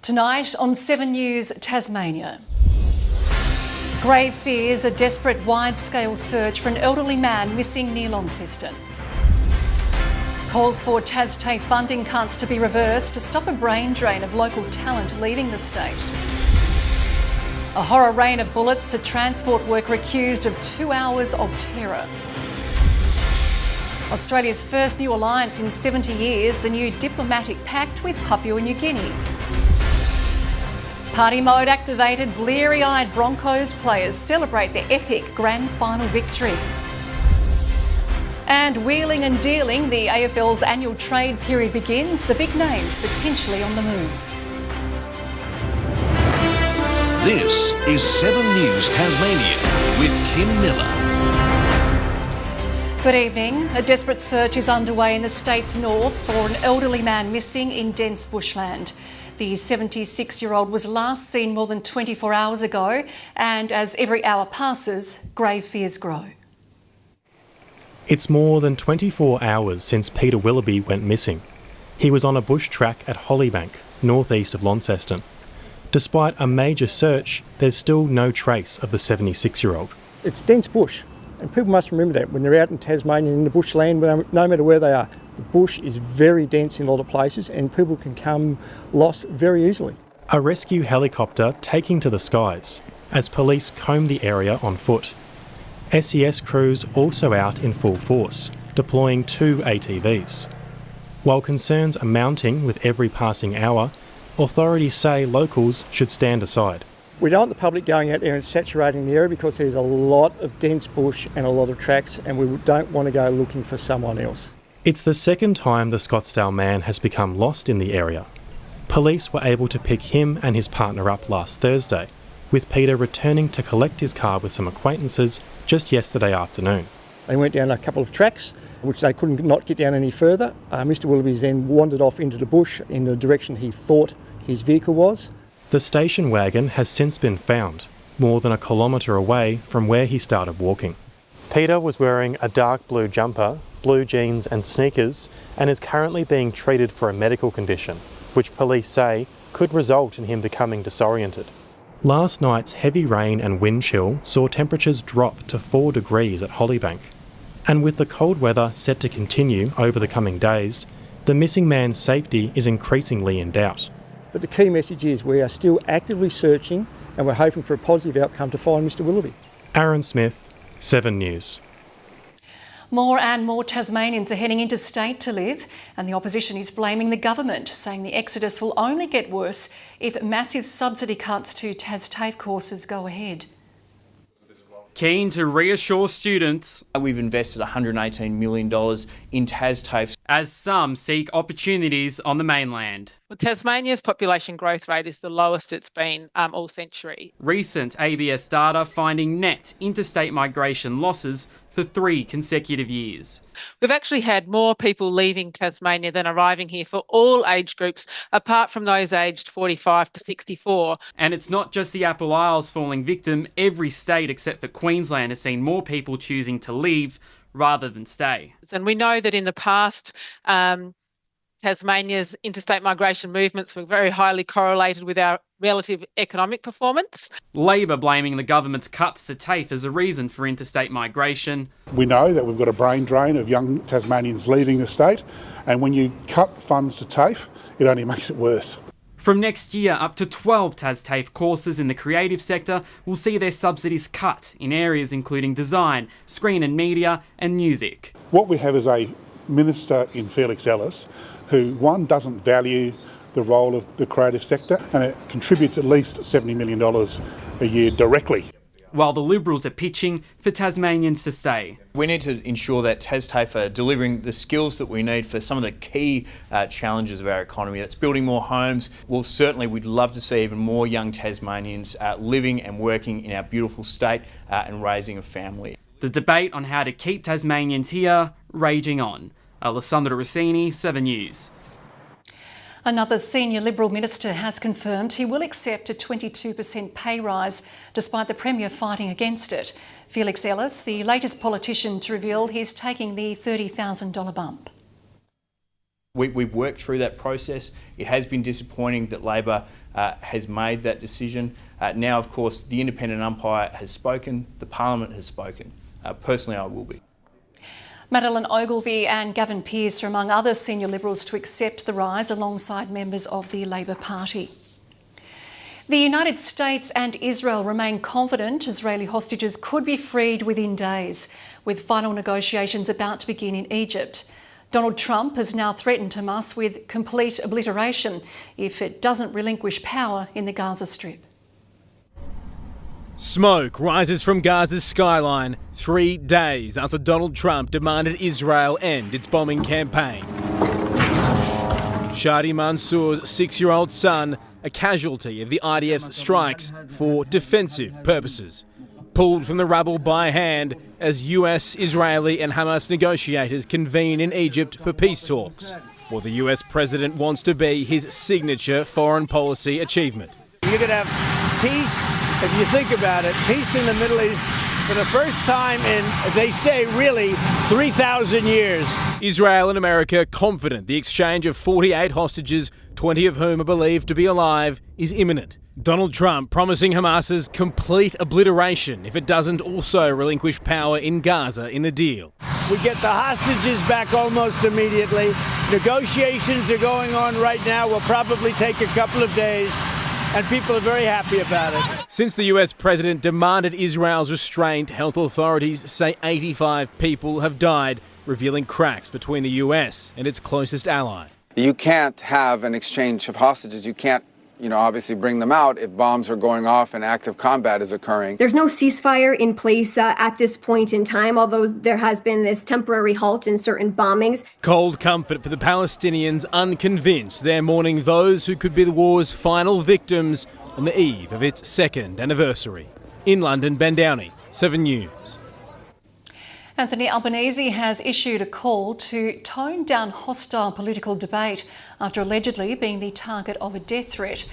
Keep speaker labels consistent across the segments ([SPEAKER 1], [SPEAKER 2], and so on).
[SPEAKER 1] Tonight on 7 News Tasmania. Grave fears a desperate wide-scale search for an elderly man missing near Launceston. Calls for TasTAFE funding cuts to be reversed to stop a brain drain of local talent leaving the state. A horror rain of bullets, a transport worker accused of 2 hours of terror. Australia's first new alliance in 70 years, a new diplomatic pact with Papua New Guinea. Party mode activated, bleary-eyed Broncos players celebrate their epic grand final victory. And wheeling and dealing, the AFL's annual trade period begins, the big names potentially on the move.
[SPEAKER 2] This is 7 News Tasmania with Kim Miller.
[SPEAKER 1] Good evening. A desperate search is underway in the state's north for an elderly man missing in dense bushland. The 76-year-old was last seen more than 24 hours ago, and as every hour passes, grave fears grow.
[SPEAKER 3] It's more than 24 hours since Peter Willoughby went missing. He was on a bush track at Hollybank, northeast of Launceston. Despite a major search, there's still no trace of the 76-year-old.
[SPEAKER 4] It's dense bush, and people must remember that when they're out in Tasmania in the bushland, no matter where they are. The bush is very dense in a lot of places and people can come lost very easily.
[SPEAKER 3] A rescue helicopter taking to the skies as police comb the area on foot. SES crews also out in full force, deploying 2 ATVs. While concerns are mounting with every passing hour, authorities say locals should stand aside.
[SPEAKER 4] We don't want the public going out there and saturating the area because there's a lot of dense bush and a lot of tracks, and we don't want to go looking for someone else.
[SPEAKER 3] It's the second time the Scottsdale man has become lost in the area. Police were able to pick him and his partner up last Thursday, with Peter returning to collect his car with some acquaintances just yesterday afternoon.
[SPEAKER 4] They went down a couple of tracks, which they couldn't not get down any further. Mr Willoughby's then wandered off into the bush in the direction he thought his vehicle was.
[SPEAKER 3] The station wagon has since been found, more than a kilometre away from where he started walking. Peter was wearing a dark blue jumper, blue jeans and sneakers, and is currently being treated for a medical condition, which police say could result in him becoming disoriented. Last night's heavy rain and wind chill saw temperatures drop to 4 degrees at Hollybank. And with the cold weather set to continue over the coming days, the missing man's safety is increasingly in doubt.
[SPEAKER 4] But the key message is we are still actively searching and we're hoping for a positive outcome to find Mr Willoughby.
[SPEAKER 3] Aaron Smith, 7 News.
[SPEAKER 1] More and more Tasmanians are heading interstate to live, and the opposition is blaming the government, saying the exodus will only get worse if massive subsidy cuts to TasTAFE courses go ahead.
[SPEAKER 5] Keen to reassure students,
[SPEAKER 6] we've invested $118 million in TasTAFE
[SPEAKER 5] as some seek opportunities on the mainland.
[SPEAKER 7] Well, Tasmania's population growth rate is the lowest it's been all century.
[SPEAKER 5] Recent ABS data finding net interstate migration losses for 3 consecutive years.
[SPEAKER 7] We've actually had more people leaving Tasmania than arriving here for all age groups, apart from those aged 45 to 64.
[SPEAKER 5] And it's not just the Apple Isles falling victim. Every state except for Queensland has seen more people choosing to leave rather than stay.
[SPEAKER 7] And we know that in the past, Tasmania's interstate migration movements were very highly correlated with our relative economic performance.
[SPEAKER 5] Labor blaming the government's cuts to TAFE as a reason for interstate migration.
[SPEAKER 8] We know that we've got a brain drain of young Tasmanians leaving the state, and when you cut funds to TAFE, it only makes it worse.
[SPEAKER 5] From next year, up to 12 TasTAFE courses in the creative sector will see their subsidies cut in areas including design, screen and media, and music.
[SPEAKER 8] What we have is a minister in Felix Ellis who, one, doesn't value the role of the creative sector, and it contributes at least $70 million a year directly.
[SPEAKER 5] While the Liberals are pitching for Tasmanians to stay.
[SPEAKER 6] We need to ensure that TasTAFE are delivering the skills that we need for some of the key challenges of our economy. That's building more homes. Well, certainly we'd love to see even more young Tasmanians living and working in our beautiful state and raising a family.
[SPEAKER 5] The debate on how to keep Tasmanians here raging on. Alessandro Rossini, 7 News.
[SPEAKER 1] Another senior Liberal minister has confirmed he will accept a 22% pay rise despite the Premier fighting against it. Felix Ellis, the latest politician to reveal he's taking the $30,000 bump.
[SPEAKER 6] We've worked through that process. It has been disappointing that Labor has made that decision. Now, of course, the independent umpire has spoken, the Parliament has spoken. Personally, I will be.
[SPEAKER 1] Madeleine Ogilvie and Gavin Pearce are among other senior Liberals to accept the rise alongside members of the Labor Party. The United States and Israel remain confident Israeli hostages could be freed within days, with final negotiations about to begin in Egypt. Donald Trump has now threatened Hamas with complete obliteration if it doesn't relinquish power in the Gaza Strip.
[SPEAKER 9] Smoke rises from Gaza's skyline 3 days after Donald Trump demanded Israel end its bombing campaign. Shadi Mansour's 6-year-old son, a casualty of the IDF's strikes for defensive purposes, pulled from the rubble by hand as US, Israeli and Hamas negotiators convene in Egypt for peace talks. What the US president wants to be his signature foreign policy achievement.
[SPEAKER 10] You could have peace, if you think about it, peace in the Middle East for the first time in, they say, really 3,000 years.
[SPEAKER 9] Israel and America confident the exchange of 48 hostages, 20 of whom are believed to be alive, is imminent. Donald Trump promising Hamas's complete obliteration if it doesn't also relinquish power in Gaza in the deal.
[SPEAKER 10] We get the hostages back almost immediately. Negotiations are going on right now. Will probably take a couple of days, and people are very happy about it.
[SPEAKER 9] Since the US president demanded Israel's restraint, health authorities say 85 people have died, revealing cracks between the US and its closest ally.
[SPEAKER 11] You can't have an exchange of hostages. You can't, obviously bring them out if bombs are going off and active combat is occurring.
[SPEAKER 12] There's no ceasefire in place at this point in time, although there has been this temporary halt in certain bombings.
[SPEAKER 9] Cold comfort for the Palestinians unconvinced. They're mourning those who could be the war's final victims on the eve of its second anniversary. In London, Ben Downey, 7 News.
[SPEAKER 1] Anthony Albanese has issued a call to tone down hostile political debate after allegedly being the target of a death threat.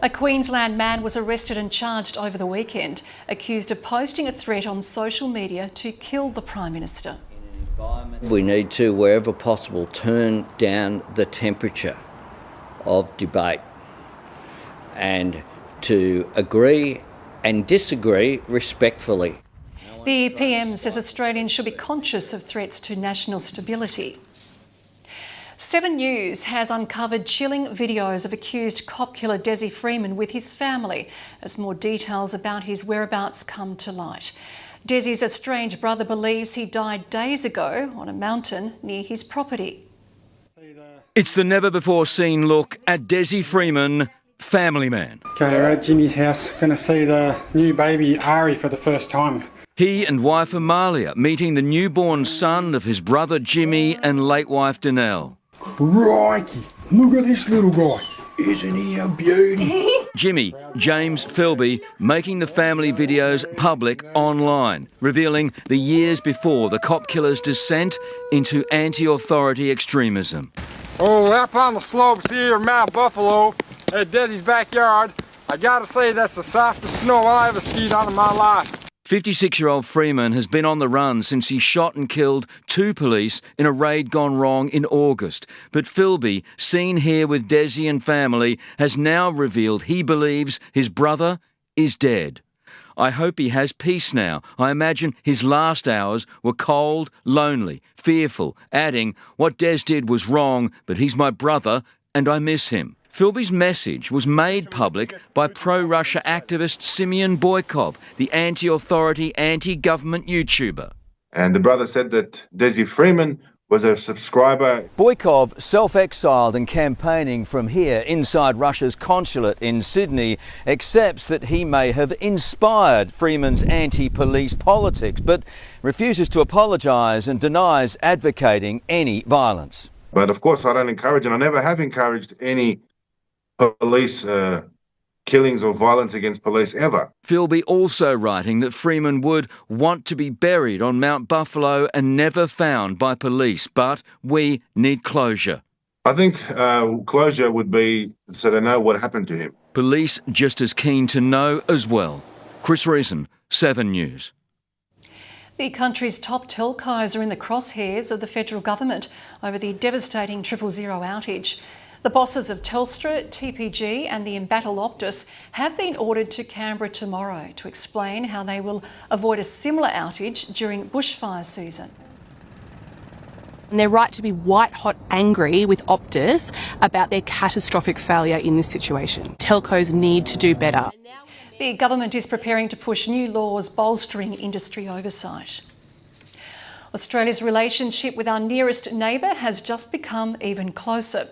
[SPEAKER 1] A Queensland man was arrested and charged over the weekend, accused of posting a threat on social media to kill the Prime Minister.
[SPEAKER 13] We need to, wherever possible, turn down the temperature of debate and to agree and disagree respectfully.
[SPEAKER 1] The PM says Australians should be conscious of threats to national stability. 7 News has uncovered chilling videos of accused cop killer Desi Freeman with his family as more details about his whereabouts come to light. Desi's estranged brother believes he died days ago on a mountain near his property.
[SPEAKER 14] It's the never-before-seen look at Desi Freeman, family man.
[SPEAKER 15] Okay, we're at Jimmy's house, going to see the new baby Ari for the first time.
[SPEAKER 14] He and wife Amalia meeting the newborn son of his brother Jimmy and late wife Danelle.
[SPEAKER 15] Righty, look at this little guy. Isn't he a beauty?
[SPEAKER 14] Jimmy, James Philby, making the family videos public online, revealing the years before the cop killer's descent into anti-authority extremism.
[SPEAKER 15] Oh, up on the slopes here of Mount Buffalo at Desi's backyard, I gotta say that's the softest snow I ever skied on in my life.
[SPEAKER 14] 56-year-old Freeman has been on the run since he shot and killed 2 police in a raid gone wrong in August. But Philby, seen here with Desi and family, has now revealed he believes his brother is dead. I hope he has peace now. I imagine his last hours were cold, lonely, fearful, adding, what Des did was wrong, but he's my brother and I miss him. Philby's message was made public by pro-Russia activist Simeon Boykov, the anti-authority, anti-government YouTuber.
[SPEAKER 16] And the brother said that Desi Freeman was a subscriber.
[SPEAKER 17] Boykov, self-exiled and campaigning from here inside Russia's consulate in Sydney, accepts that he may have inspired Freeman's anti-police politics, but refuses to apologise and denies advocating any violence.
[SPEAKER 16] But of course I don't encourage, and I never have encouraged any police killings or violence against police ever.
[SPEAKER 14] Philby also writing that Freeman would want to be buried on Mount Buffalo and never found by police, but we need closure.
[SPEAKER 16] I think closure would be so they know what happened to him.
[SPEAKER 14] Police just as keen to know as well. Chris Reason, 7 News.
[SPEAKER 1] The country's top telcos are in the crosshairs of the federal government over the devastating 000 outage. The bosses of Telstra, TPG and the embattled Optus have been ordered to Canberra tomorrow to explain how they will avoid a similar outage during bushfire season.
[SPEAKER 18] And they're right to be white-hot angry with Optus about their catastrophic failure in this situation. Telcos need to do better.
[SPEAKER 1] The government is preparing to push new laws bolstering industry oversight. Australia's relationship with our nearest neighbour has just become even closer.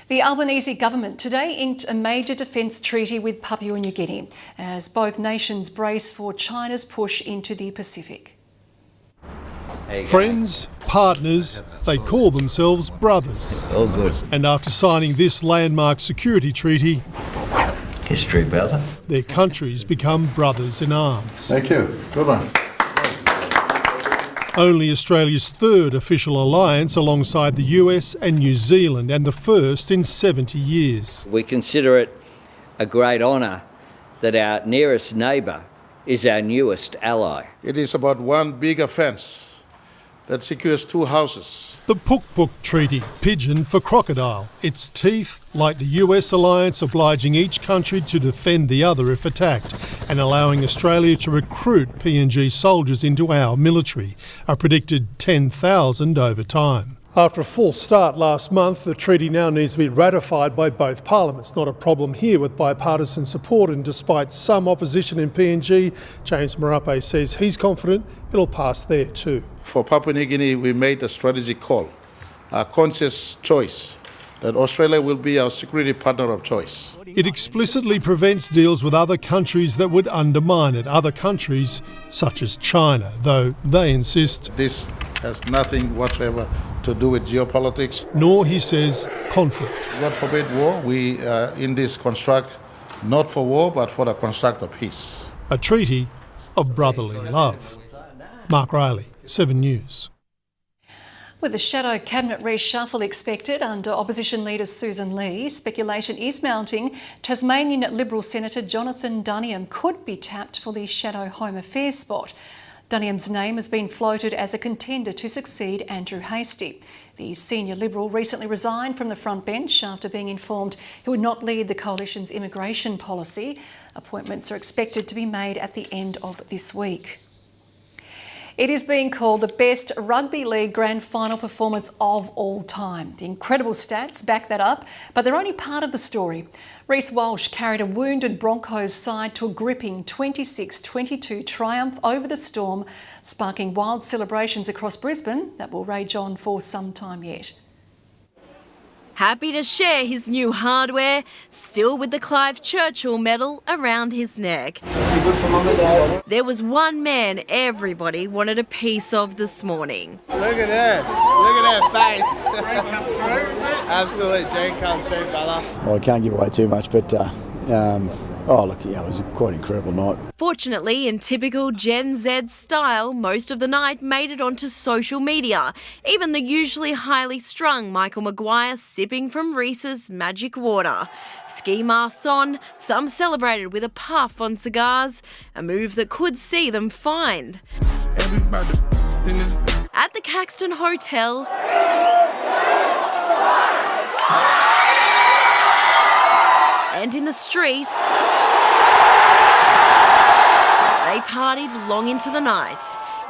[SPEAKER 1] The Albanese government today inked a major defence treaty with Papua New Guinea as both nations brace for China's push into the Pacific.
[SPEAKER 19] Friends, partners, they call themselves brothers.
[SPEAKER 13] All good.
[SPEAKER 19] And after signing this landmark security treaty,
[SPEAKER 13] History, brother.
[SPEAKER 19] their countries become brothers in arms.
[SPEAKER 16] Thank you. Good one.
[SPEAKER 19] Only Australia's third official alliance alongside the US and New Zealand, and the first in 70 years.
[SPEAKER 13] We consider it a great honour that our nearest neighbour is our newest ally.
[SPEAKER 20] It is about one big offence that secures two houses.
[SPEAKER 19] The Puk-Puk Treaty, pidgin for crocodile. Its teeth, like the US alliance, obliging each country to defend the other if attacked, and allowing Australia to recruit PNG soldiers into our military, a predicted 10,000 over time. After a false start last month, the treaty now needs to be ratified by both parliaments. Not a problem here with bipartisan support, and despite some opposition in PNG, James Marape says he's confident it'll pass there too.
[SPEAKER 20] For Papua New Guinea, we made a strategic call, a conscious choice, that Australia will be our security partner of choice.
[SPEAKER 19] It explicitly prevents deals with other countries that would undermine it, other countries such as China, though they insist
[SPEAKER 20] this has nothing whatsoever to do with geopolitics.
[SPEAKER 19] Nor, he says, conflict.
[SPEAKER 20] God forbid war. We in this construct, not for war, but for the construct of peace.
[SPEAKER 19] A treaty of brotherly love. Mark Riley, 7 News.
[SPEAKER 1] With a shadow cabinet reshuffle expected under opposition leader Susan Lee, speculation is mounting Tasmanian Liberal Senator Jonathan Duniam could be tapped for the shadow Home Affairs spot. Duniam's name has been floated as a contender to succeed Andrew Hastie. The senior Liberal recently resigned from the front bench after being informed he would not lead the coalition's immigration policy. Appointments are expected to be made at the end of this week. It is being called the best rugby league grand final performance of all time. The incredible stats back that up, but they're only part of the story. Reece Walsh carried a wounded Broncos side to a gripping 26-22 triumph over the Storm, sparking wild celebrations across Brisbane that will rage on for some time yet.
[SPEAKER 21] Happy to share his new hardware, still with the Clive Churchill medal around his neck. There was one man everybody wanted a piece of this morning.
[SPEAKER 22] Look at her. Look at her face. Dream come true, absolute dream come true, brother.
[SPEAKER 23] Well, I can't give away too much, but it was quite incredible night.
[SPEAKER 21] Fortunately, in typical Gen Z style, most of the night made it onto social media. Even the usually highly strung Michael Maguire sipping from Reese's magic water. Ski masks on, some celebrated with a puff on cigars, a move that could see them fined. At the Caxton Hotel, and in the street, they partied long into the night.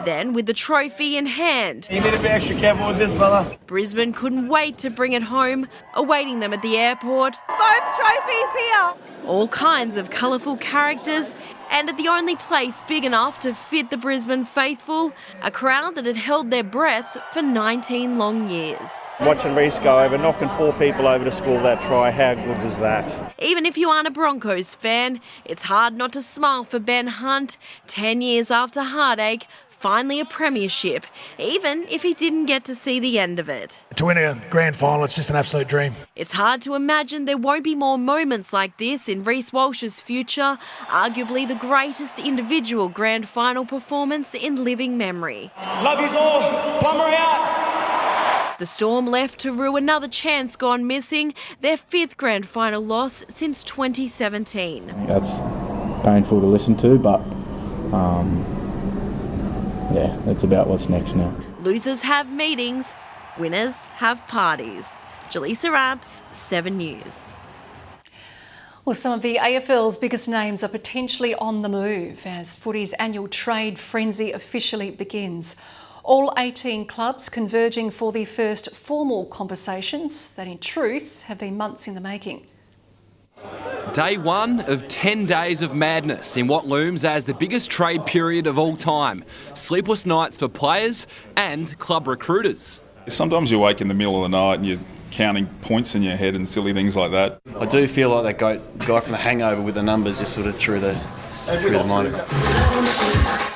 [SPEAKER 21] Then, with the trophy in hand,
[SPEAKER 22] You need to be extra careful with this, brother.
[SPEAKER 21] Brisbane couldn't wait to bring it home, awaiting them at the airport.
[SPEAKER 24] Both trophies here.
[SPEAKER 21] All kinds of colourful characters, and at the only place big enough to fit the Brisbane faithful, a crowd that had held their breath for 19 long years.
[SPEAKER 25] Watching Reece go over, knocking 4 people over to score that try, how good was that?
[SPEAKER 21] Even if you aren't a Broncos fan, it's hard not to smile for Ben Hunt, 10 years after heartache, finally a premiership, even if he didn't get to see the end of it.
[SPEAKER 26] To win a grand final, it's just an absolute dream.
[SPEAKER 21] It's hard to imagine there won't be more moments like this in Reece Walsh's future, arguably the greatest individual grand final performance in living memory.
[SPEAKER 22] Love yous all. Plumber out.
[SPEAKER 21] The Storm left to rue another chance gone missing, their 5th grand final loss since 2017.
[SPEAKER 27] That's painful to listen to, but
[SPEAKER 2] yeah, that's about what's next now.
[SPEAKER 21] Losers have meetings, winners have parties. Jaleesa Rapps, 7 News.
[SPEAKER 1] Well, some of the AFL's biggest names are potentially on the move as footy's annual trade frenzy officially begins. All 18 clubs converging for the first formal conversations that in truth have been months in the making.
[SPEAKER 3] Day one of 10 days of madness in what looms as the biggest trade period of all time. Sleepless nights for players and club recruiters.
[SPEAKER 4] Sometimes you wake in the middle of the night and you're counting points in your head and silly things like that.
[SPEAKER 5] I do feel like that guy from The Hangover with the numbers just sort of through the mind.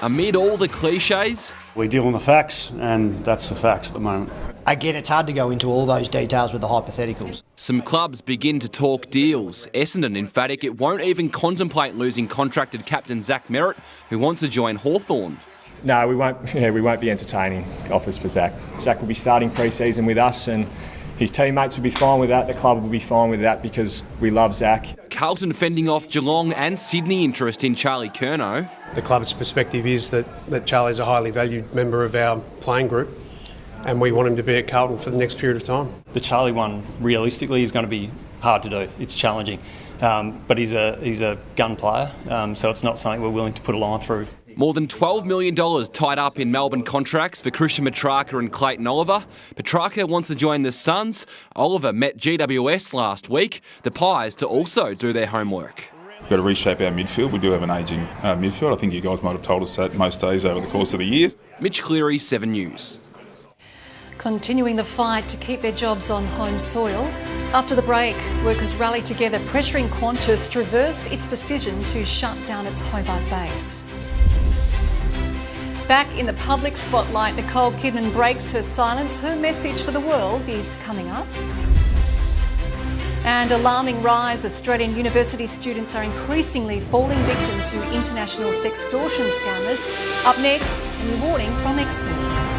[SPEAKER 3] Amid all the cliches,
[SPEAKER 7] we deal on the facts, and that's the facts at the moment.
[SPEAKER 8] Again, it's hard to go into all those details with the hypotheticals.
[SPEAKER 3] some clubs begin to talk deals. Essendon emphatic it won't even contemplate losing contracted captain Zach Merritt, who wants to join Hawthorn.
[SPEAKER 27] No, we won't be entertaining offers for Zach. Zach will be starting pre-season with us, and his teammates will be fine with that. The club will be fine with that because we love Zach.
[SPEAKER 3] Carlton fending off Geelong and Sydney interest in Charlie Curnow.
[SPEAKER 28] The club's perspective is that Charlie's a highly valued member of our playing group, and we want him to be at Carlton for the next period of time.
[SPEAKER 29] The Charlie one, realistically, is going to be hard to do. It's challenging, but he's a gun player, so it's not something we're willing to put a line through.
[SPEAKER 3] More than $12 million tied up in Melbourne contracts for Christian Petrarca and Clayton Oliver. Petrarca wants to join the Suns. Oliver met GWS last week. The Pies to also do their homework.
[SPEAKER 4] We've got to reshape our midfield. We do have an ageing midfield. I think you guys might have told us that most days over the course of the year.
[SPEAKER 3] Mitch Cleary, 7 News.
[SPEAKER 1] Continuing the fight to keep their jobs on home soil. After the break, workers rallied together pressuring Qantas to reverse its decision to shut down its Hobart base. Back in the public spotlight, Nicole Kidman breaks her silence. Her message for the world is coming up. And alarming rise, Australian university students are increasingly falling victim to international sextortion scammers. Up next, a new warning from experts.